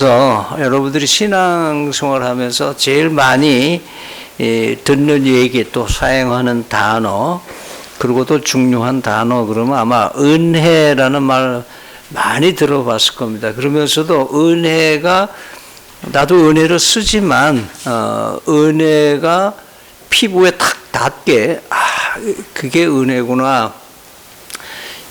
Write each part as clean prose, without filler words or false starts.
그래서 여러분들이 신앙생활 하면서 제일 많이 듣는 얘기 또 사용하는 단어 그리고 또 중요한 단어 그러면 아마 은혜라는 말 많이 들어봤을 겁니다. 그러면서도 은혜가 나도 은혜를 쓰지만 은혜가 피부에 탁 닿게 그게 은혜구나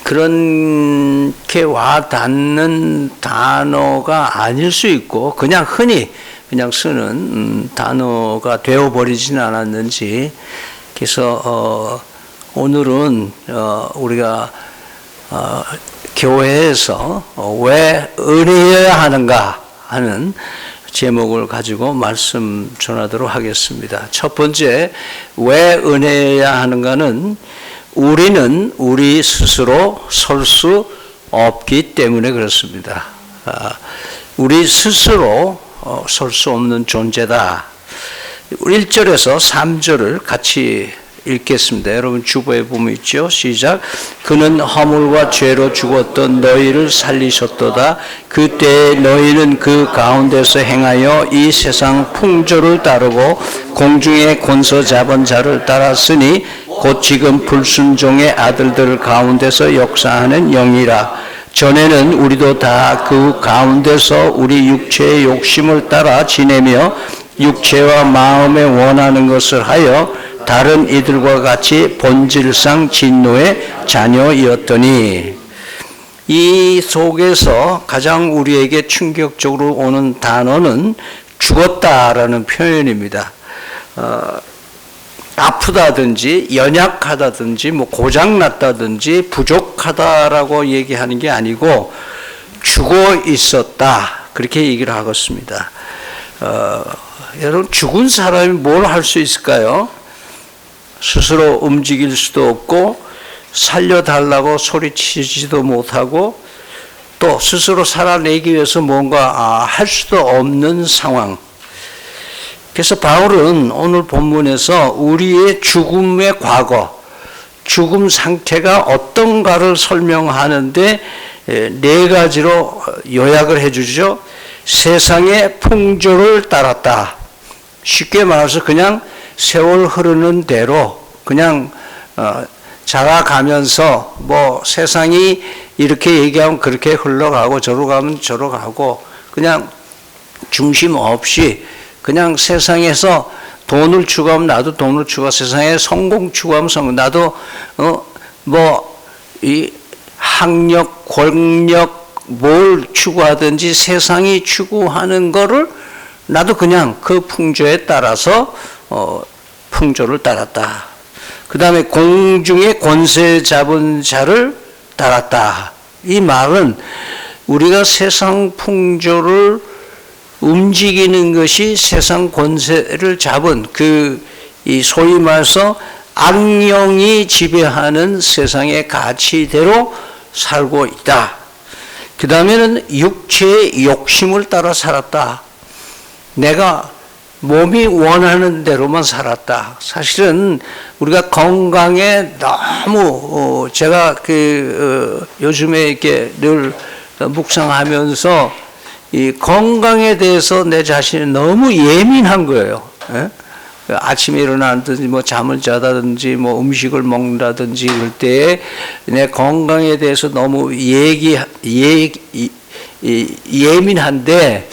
그렇게 와닿는 단어가 아닐 수 있고 그냥 흔히 그냥 쓰는 단어가 되어버리지는 않았는지 그래서 오늘은 우리가 교회에서 왜 은혜여야 하는가 하는 제목을 가지고 말씀 전하도록 하겠습니다. 첫 번째 왜 은혜여야 하는가는 우리는 우리 스스로 설 수 없기 때문에 그렇습니다. 우리 스스로 설 수 없는 존재다. 1절에서 3절을 같이 읽겠습니다. 여러분 주보에 보면 있죠. 시작. 그는 허물과 죄로 죽었던 너희를 살리셨도다. 그때 너희는 그 가운데서 행하여 이 세상 풍조를 따르고 공중의 권세 잡은 자를 따랐으니 곧 지금 불순종의 아들들 가운데서 역사하는 영이라. 전에는 우리도 다 그 가운데서 우리 육체의 욕심을 따라 지내며 육체와 마음에 원하는 것을 하여 다른 이들과 같이 본질상 진노의 자녀이었더니. 이 속에서 가장 우리에게 충격적으로 오는 단어는 죽었다라는 표현입니다. 아프다든지 연약하다든지 뭐 고장났다든지 부족하다라고 얘기하는 게 아니고 죽어 있었다 그렇게 얘기를 하겠습니다. 여러분 죽은 사람이 뭘 할 수 있을까요? 스스로 움직일 수도 없고 살려달라고 소리치지도 못하고 또 스스로 살아내기 위해서 뭔가 할 수도 없는 상황. 그래서 바울은 오늘 본문에서 우리의 죽음의 과거, 죽음 상태가 어떤가를 설명하는데 네 가지로 요약을 해주죠. 세상의 풍조를 따랐다. 쉽게 말해서 그냥 세월 흐르는 대로 그냥 자라가면서 뭐 세상이 이렇게 얘기하면 그렇게 흘러가고 저로 가면 저로 가고 그냥 중심 없이 그냥 세상에서 돈을 추구하면 나도 돈을 추구하고 세상에 성공 추구하면 성공 나도 이 학력, 권력 뭘 추구하든지 세상이 추구하는 거를 나도 그냥 그 풍조에 따라서 풍조를 따랐다. 그 다음에 공중의 권세 잡은 자를 따랐다. 이 말은 우리가 세상 풍조를 움직이는 것이 세상 권세를 잡은 이 소위 말해서 악령이 지배하는 세상의 가치대로 살고 있다. 그 다음에는 육체의 욕심을 따라 살았다. 내가 몸이 원하는 대로만 살았다. 사실은 우리가 건강에 너무 제가 요즘에 이렇게 늘 묵상하면서 이 건강에 대해서 내 자신이 너무 예민한 거예요. 예? 아침에 일어나든지 뭐 잠을 자다든지 뭐 음식을 먹는다든지 그럴 때 내 건강에 대해서 너무 예민한데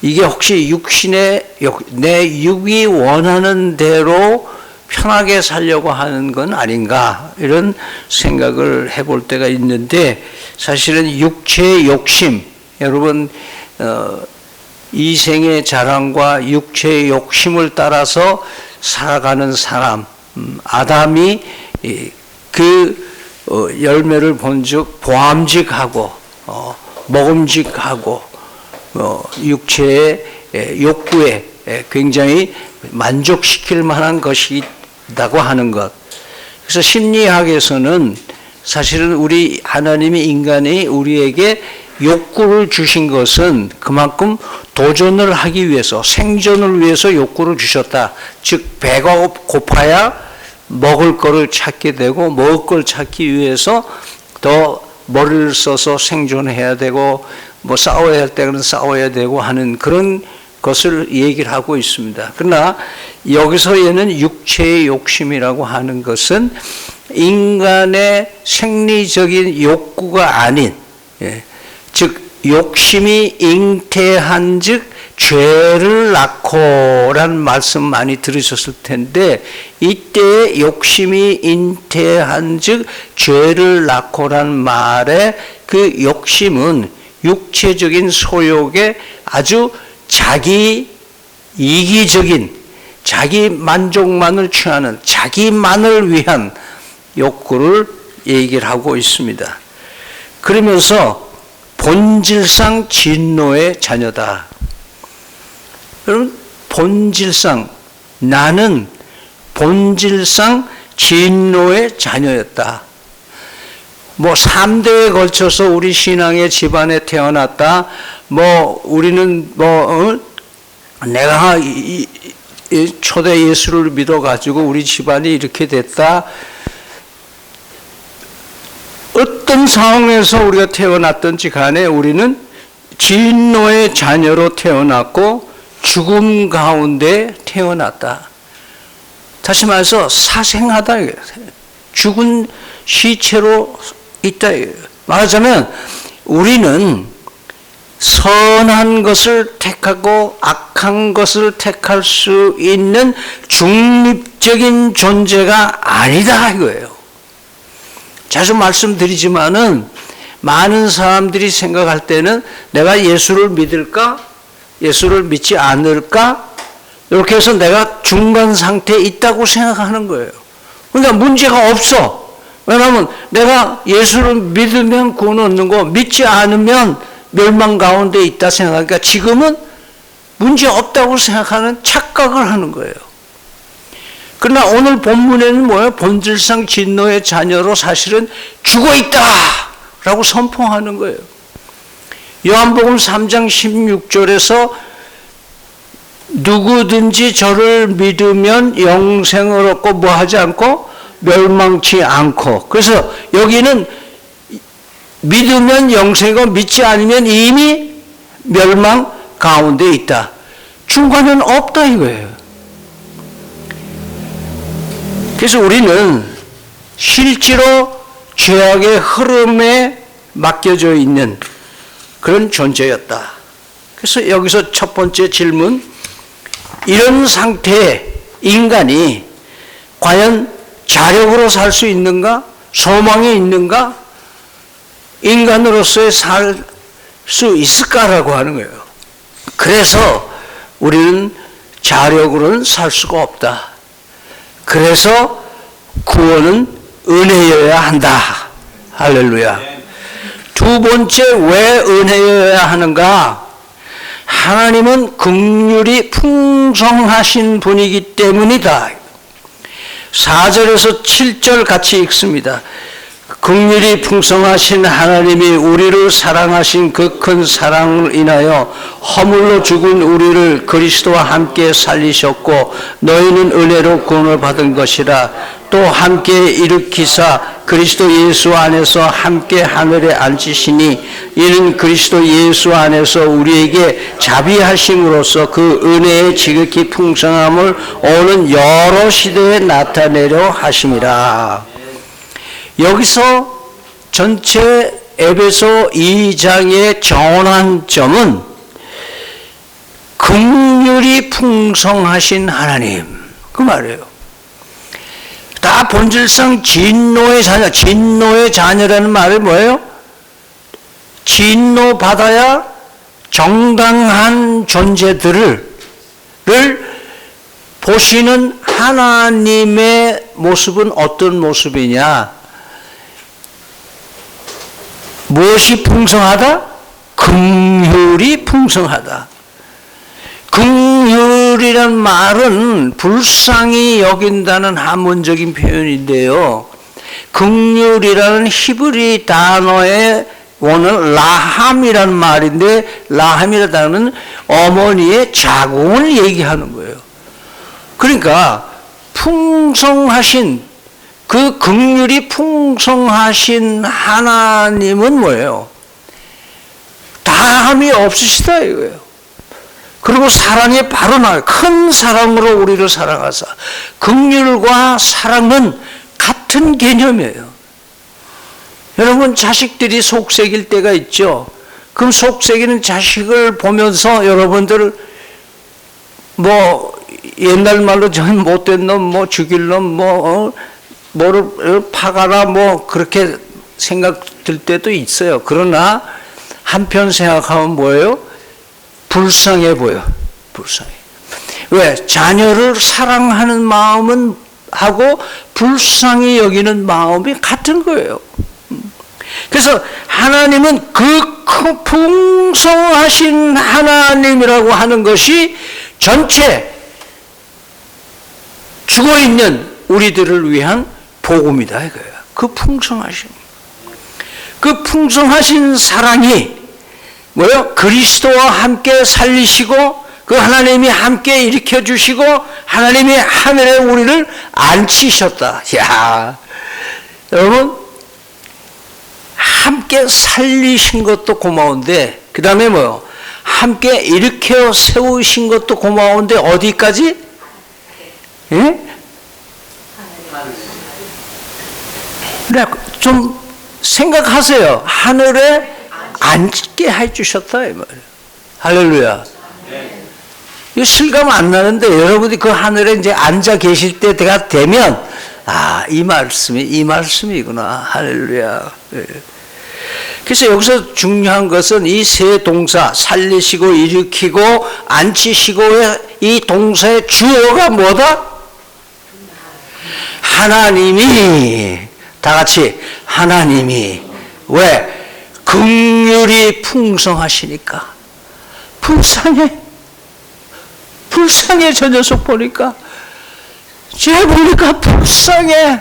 이게 혹시 내 육이 원하는 대로 편하게 살려고 하는 건 아닌가 이런 생각을 해볼 때가 있는데 사실은 육체의 욕심 여러분 이생의 자랑과 육체의 욕심을 따라서 살아가는 사람 아담이 열매를 본즉 보암직하고 먹음직하고 육체의 욕구에 굉장히 만족시킬 만한 것이라고 하는 것. 그래서 심리학에서는 사실은 우리 하나님이 인간이 우리에게 욕구를 주신 것은 그만큼 도전을 하기 위해서 생존을 위해서 욕구를 주셨다. 즉 배가 고파야 먹을 거를 찾게 되고 먹을 걸 찾기 위해서 더 머리를 써서 생존해야 되고 뭐 싸워야 할 때는 싸워야 되고 하는 그런 것을 얘기를 하고 있습니다. 그러나 여기서 얘는 육체의 욕심이라고 하는 것은 인간의 생리적인 욕구가 아닌, 즉 욕심이 잉태한 즉 죄를 낳고라는 말씀 많이 들으셨을 텐데, 이때 욕심이 잉태한 즉 죄를 낳고라는 말에 그 욕심은 육체적인 소욕에 아주 자기 이기적인, 자기 만족만을 취하는, 자기만을 위한 욕구를 얘기를 하고 있습니다. 그러면서 본질상 진노의 자녀다. 여러분, 본질상, 나는 본질상 진노의 자녀였다. 뭐 3대에 걸쳐서 우리 신앙의 집안에 태어났다. 뭐 우리는 내가 초대 예수를 믿어가지고 우리 집안이 이렇게 됐다. 어떤 상황에서 우리가 태어났든지 간에 우리는 진노의 자녀로 태어났고 죽음 가운데 태어났다. 다시 말해서 사생하다. 죽은 시체로 있다. 말하자면 우리는 선한 것을 택하고 악한 것을 택할 수 있는 중립적인 존재가 아니다 이거예요. 자주 말씀드리지만은 많은 사람들이 생각할 때는 내가 예수를 믿을까? 예수를 믿지 않을까? 이렇게 해서 내가 중간 상태에 있다고 생각하는 거예요. 그러니까 문제가 없어. 왜냐하면 내가 예수를 믿으면 구원 얻는 거, 믿지 않으면 멸망 가운데 있다 생각하니까 지금은 문제 없다고 생각하는 착각을 하는 거예요. 그러나 오늘 본문에는 뭐예요? 본질상 진노의 자녀로 사실은 죽어 있다 라고 선포하는 거예요. 요한복음 3장 16절에서 누구든지 저를 믿으면 영생을 얻고 뭐 하지 않고 멸망치 않고, 그래서 여기는 믿으면 영생이고 믿지 않으면 이미 멸망 가운데 있다. 중간은 없다 이거예요. 그래서 우리는 실제로 죄악의 흐름에 맡겨져 있는 그런 존재였다. 그래서 여기서 첫 번째 질문, 이런 상태의 인간이 과연 자력으로 살 수 있는가? 소망이 있는가? 인간으로서의 살 수 있을까라고 하는 거예요. 그래서 우리는 자력으로는 살 수가 없다. 그래서 구원은 은혜여야 한다. 할렐루야. 두 번째, 왜 은혜여야 하는가? 하나님은 긍휼이 풍성하신 분이기 때문이다. 4절에서 7절 같이 읽습니다. 긍휼이 풍성하신 하나님이 우리를 사랑하신 그 큰 사랑을 인하여 허물로 죽은 우리를 그리스도와 함께 살리셨고 너희는 은혜로 구원을 받은 것이라. 또 함께 일으키사 그리스도 예수 안에서 함께 하늘에 앉히시니 이는 그리스도 예수 안에서 우리에게 자비하심으로써 그 은혜의 지극히 풍성함을 오는 여러 시대에 나타내려 하심이라. 여기서 전체 에베소 2장의 전환점은 긍휼이 풍성하신 하나님, 그 말이에요. 다 본질상 진노의 자녀, 진노의 자녀라는 말은 뭐예요? 진노받아야 정당한 존재들을 보시는 하나님의 모습은 어떤 모습이냐? 무엇이 풍성하다? 긍휼이 풍성하다. 긍휼이란 말은 불쌍히 여긴다는 한문적인 표현인데요. 긍휼이라는 히브리 단어의 원은 라함이라는 말인데, 라함이라는 단어는 어머니의 자궁을 얘기하는 거예요. 그러니까 풍성하신, 그 긍휼이 풍성하신 하나님은 뭐예요? 다 다함이 없으시다 이거예요. 그리고 사랑이 바로 나와요. 큰 사랑으로 우리를 사랑하사. 긍휼과 사랑은 같은 개념이에요. 여러분 자식들이 속색일 때가 있죠. 그럼 속색이는 자식을 보면서 여러분들 뭐 옛날 말로 전 못된 놈, 뭐 죽일 놈, 뭐를 파가라 뭐 그렇게 생각 들 때도 있어요. 그러나 한편 생각하면 뭐예요? 불쌍해 보여. 불쌍해. 왜? 자녀를 사랑하는 마음은 하고 불쌍히 여기는 마음이 같은 거예요. 그래서 하나님은 그 풍성하신 하나님이라고 하는 것이 전체 죽어있는 우리들을 위한 복음이다 이거예요. 그 풍성하신 사랑이 뭐요? 그리스도와 함께 살리시고 그 하나님이 함께 일으켜 주시고 하나님이 하늘에 우리를 앉히셨다. 야, 여러분 함께 살리신 것도 고마운데 그 다음에 뭐요? 함께 일으켜 세우신 것도 고마운데 어디까지? 예? 좀 생각하세요. 하늘에 앉게 해주셨다 이 말이에요. 할렐루야. 이 실감 안 나는데 여러분이 그 하늘에 이제 앉아 계실 때가 되면 이 말씀이구나. 할렐루야. 그래서 여기서 중요한 것은 이 세 동사 살리시고 일으키고 앉히시고의 이 동사의 주어가 뭐다? 하나님이 다 같이 하나님이 왜? 긍휼이 풍성하시니까. 불쌍해 저 녀석 보니까. 쟤 보니까 불쌍해.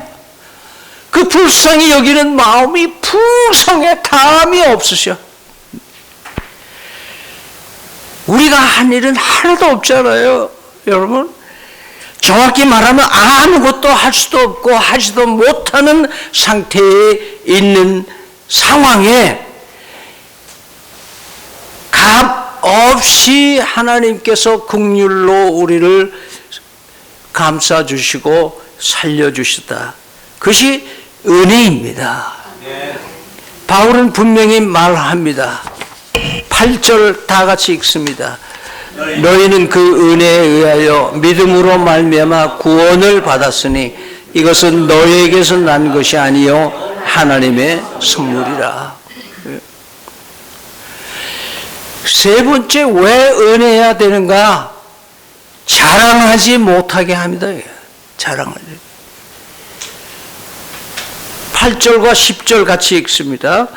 그 불쌍히 여기는 마음이 풍성해. 다함이 없으셔. 우리가 한 일은 하나도 없잖아요 여러분. 정확히 말하면 아무것도 할 수도 없고 하지도 못하는 상태에 있는 상황에 값 없이 하나님께서 긍휼로 우리를 감싸주시고 살려주시다. 그것이 은혜입니다. 바울은 분명히 말합니다. 8절 다 같이 읽습니다. 너희는 그 은혜에 의하여 믿음으로 말미암아 구원을 받았으니 이것은 너희에게서 난 것이 아니요 하나님의 선물이라. 세 번째 왜 은혜해야 되는가? 자랑하지 못하게 합니다. 자랑하지. 8절과 10절 같이 읽습니다.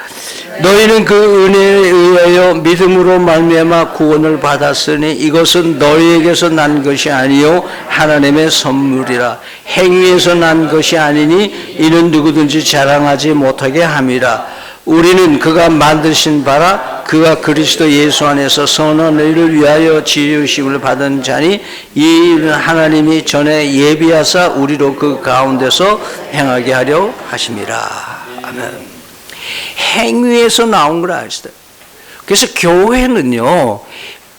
너희는 그 은혜에 의하여 믿음으로 말미암아 구원을 받았으니 이것은 너희에게서 난 것이 아니요 하나님의 선물이라. 행위에서 난 것이 아니니 이는 누구든지 자랑하지 못하게 함이라. 우리는 그가 만드신 바라 그가 그리스도 예수 안에서 선한 의를 위하여 지으심을 받은 자니 이 일은 하나님이 전에 예비하사 우리로 그 가운데서 행하게 하려 하심이라. 아멘. 행위에서 나온 걸 아시죠? 그래서 교회는요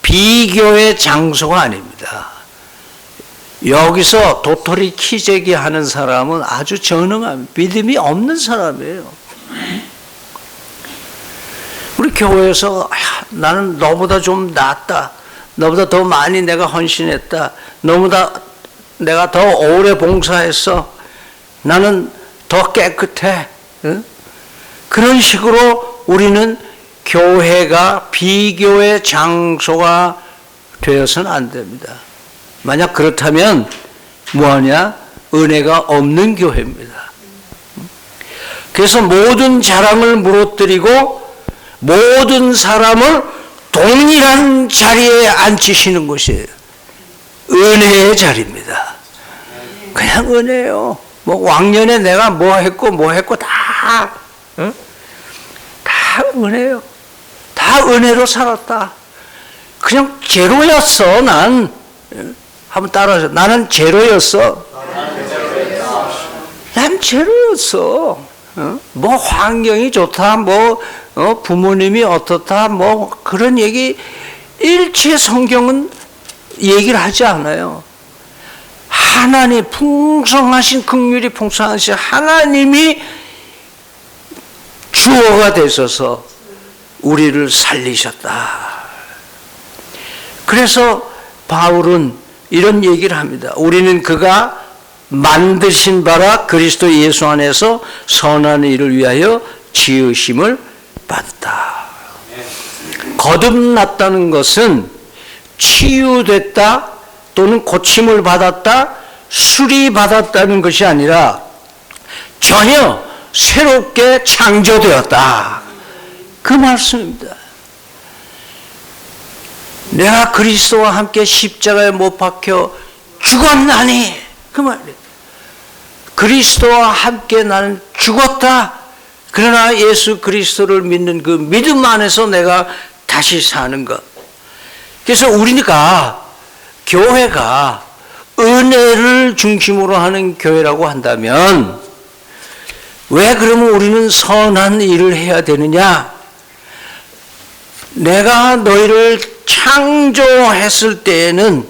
비교의 장소가 아닙니다. 여기서 도토리 키재기 하는 사람은 아주 전능한 믿음이 없는 사람이에요. 우리 교회에서 나는 너보다 좀 낫다, 너보다 더 많이 내가 헌신했다, 너보다 내가 더 오래 봉사했어, 나는 더 깨끗해, 응? 그런 식으로 우리는 교회가 비교의 장소가 되어서는 안 됩니다. 만약 그렇다면 뭐하냐? 은혜가 없는 교회입니다. 그래서 모든 자랑을 무너뜨리고 모든 사람을 동일한 자리에 앉히시는 것이에요. 은혜의 자리입니다. 그냥 은혜요. 뭐 왕년에 내가 뭐 했고 다, 응? 다 은혜요. 다 은혜로 살았다. 그냥 제로였어. 난 한번 따라하세요. 나는 제로였어. 난 제로였어. 뭐 환경이 좋다, 뭐 부모님이 어떻다 뭐 그런 얘기 일체 성경은 얘기를 하지 않아요. 하나님 풍성하신 긍휼이 풍성하신 하나님이 주어가 되셔서 우리를 살리셨다. 그래서 바울은 이런 얘기를 합니다. 우리는 그가 만드신 바라 그리스도 예수 안에서 선한 일을 위하여 지으심을 받았다. 거듭났다는 것은 치유됐다 또는 고침을 받았다, 수리받았다는 것이 아니라 전혀 새롭게 창조되었다. 그 말씀입니다. 내가 그리스도와 함께 십자가에 못 박혀 죽었나니 그 말이에요. 그리스도와 함께 나는 죽었다. 그러나 예수 그리스도를 믿는 그 믿음 안에서 내가 다시 사는 것. 그래서 우리가 교회가 은혜를 중심으로 하는 교회라고 한다면 왜 그러면 우리는 선한 일을 해야 되느냐? 내가 너희를 창조했을 때에는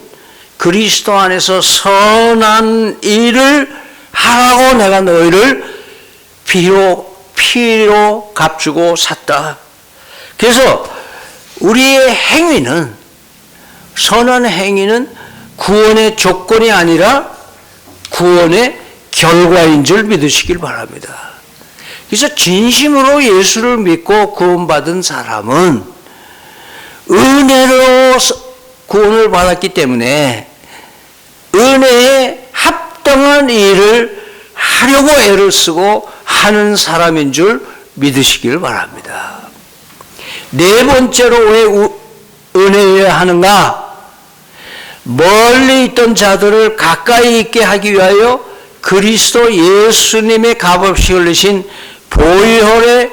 그리스도 안에서 선한 일을 하라고 내가 너희를 피로 값주고 샀다. 그래서 우리의 행위는, 선한 행위는 구원의 조건이 아니라 구원의 결과인 줄 믿으시길 바랍니다. 그래서 진심으로 예수를 믿고 구원받은 사람은 은혜로 구원을 받았기 때문에 은혜에 합당한 일을 하려고 애를 쓰고 하는 사람인 줄 믿으시길 바랍니다. 네 번째로 왜 은혜여야 하는가? 멀리 있던 자들을 가까이 있게 하기 위하여 그리스도 예수님의 값없이 흘리신 보혈의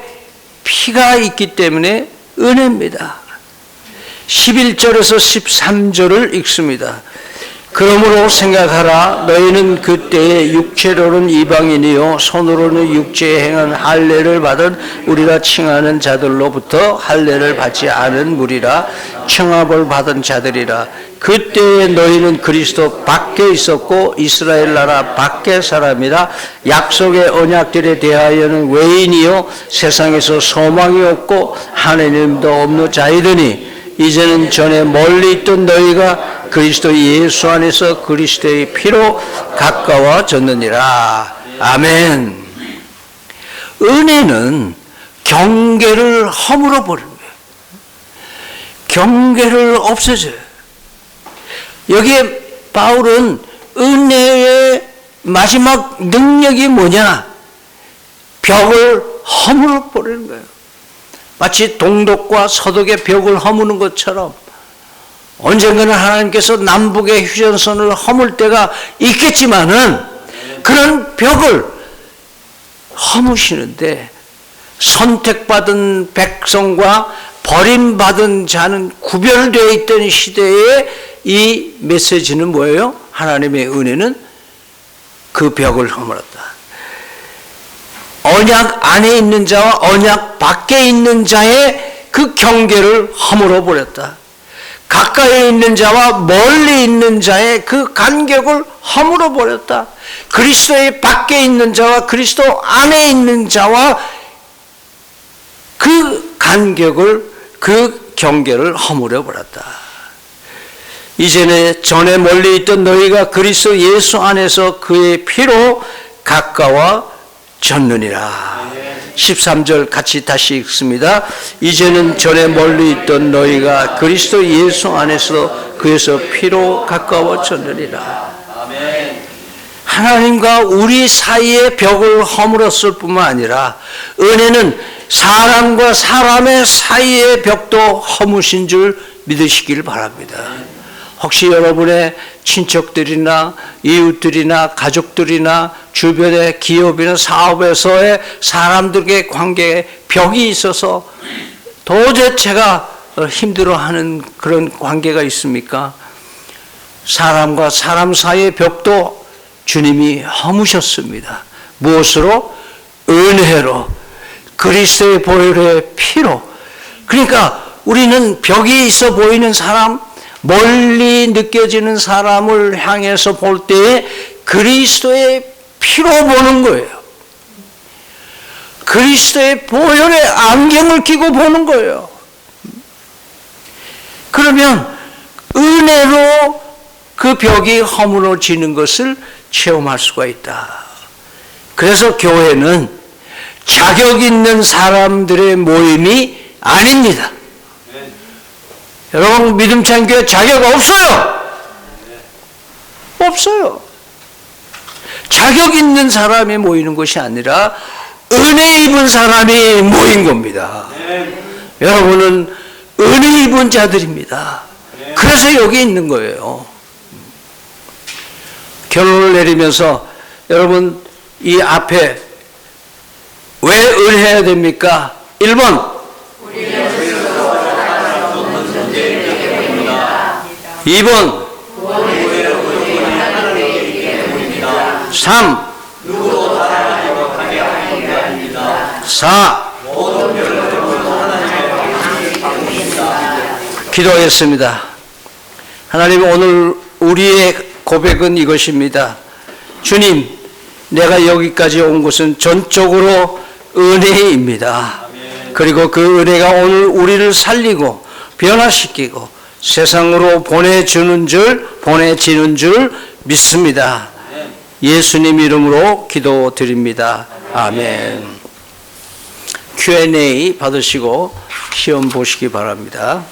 피가 있기 때문에 은혜입니다. 11절에서 13절을 읽습니다. 그러므로 생각하라. 너희는 그때에 육체로는 이방인이요 손으로는 육체에 행한 할례를 받은 우리가 칭하는 자들로부터 할례를 받지 않은 무리라. 청함을 받은 자들이라. 그때에 너희는 그리스도 밖에 있었고 이스라엘 나라 밖의 사람이라. 약속의 언약들에 대하여는 외인이요 세상에서 소망이 없고 하나님도 없는 자이더니 이제는 전에 멀리 있던 너희가 그리스도 예수 안에서 그리스도의 피로 가까워졌느니라. 아멘. 은혜는 경계를 허물어 버리는 거예요. 경계를 없애줘요. 여기에 바울은 은혜의 마지막 능력이 뭐냐? 벽을 허물어 버리는 거예요. 마치 동독과 서독의 벽을 허무는 것처럼 언젠가는 하나님께서 남북의 휴전선을 허물 때가 있겠지만은 그런 벽을 허무시는데 선택받은 백성과 버림받은 자는 구별되어 있던 시대에 이 메시지는 뭐예요? 하나님의 은혜는 그 벽을 허물었다. 언약 안에 있는 자와 언약 밖에 있는 자의 그 경계를 허물어 버렸다. 가까이 있는 자와 멀리 있는 자의 그 간격을 허물어 버렸다. 그리스도의 밖에 있는 자와 그리스도 안에 있는 자와 그 간격을, 그 경계를 허물어 버렸다. 이제는 전에 멀리 있던 너희가 그리스도 예수 안에서 그의 피로 가까워졌느니라. 13절 같이 다시 읽습니다. 이제는 전에 멀리 있던 너희가 그리스도 예수 안에서 그에서 피로 가까워졌느니라. 하나님과 우리 사이의 벽을 허물었을 뿐만 아니라 은혜는 사람과 사람의 사이의 벽도 허무신 줄 믿으시길 바랍니다. 혹시 여러분의 친척들이나 이웃들이나 가족들이나 주변의 기업이나 사업에서의 사람들과의 관계에 벽이 있어서 도대체가 힘들어하는 그런 관계가 있습니까? 사람과 사람 사이의 벽도 주님이 허무셨습니다. 무엇으로? 은혜로. 그리스도의 보혈의 피로. 그러니까 우리는 벽이 있어 보이는 사람, 멀리 느껴지는 사람을 향해서 볼 때에 그리스도의 피로 보는 거예요. 그리스도의 보혈의 안경을 끼고 보는 거예요. 그러면 은혜로 그 벽이 허물어지는 것을 체험할 수가 있다. 그래서 교회는 자격 있는 사람들의 모임이 아닙니다. 여러분, 믿음찬 교회 자격 없어요. 없어요. 자격 있는 사람이 모이는 것이 아니라 은혜 입은 사람이 모인 겁니다. 여러분은 은혜 입은 자들입니다. 그래서 여기 있는 거예요. 결론을 내리면서 여러분, 이 앞에 왜 은혜해야 됩니까? 1번 2번 3 4 기도하겠습니다. 하나님, 오늘 우리의 고백은 이것입니다. 주님, 내가 여기까지 온 것은 전적으로 은혜입니다. 그리고 그 은혜가 오늘 우리를 살리고 변화시키고 세상으로 보내지는 줄 믿습니다. 예수님 이름으로 기도드립니다. 아멘. Q&A 받으시고 시험 보시기 바랍니다.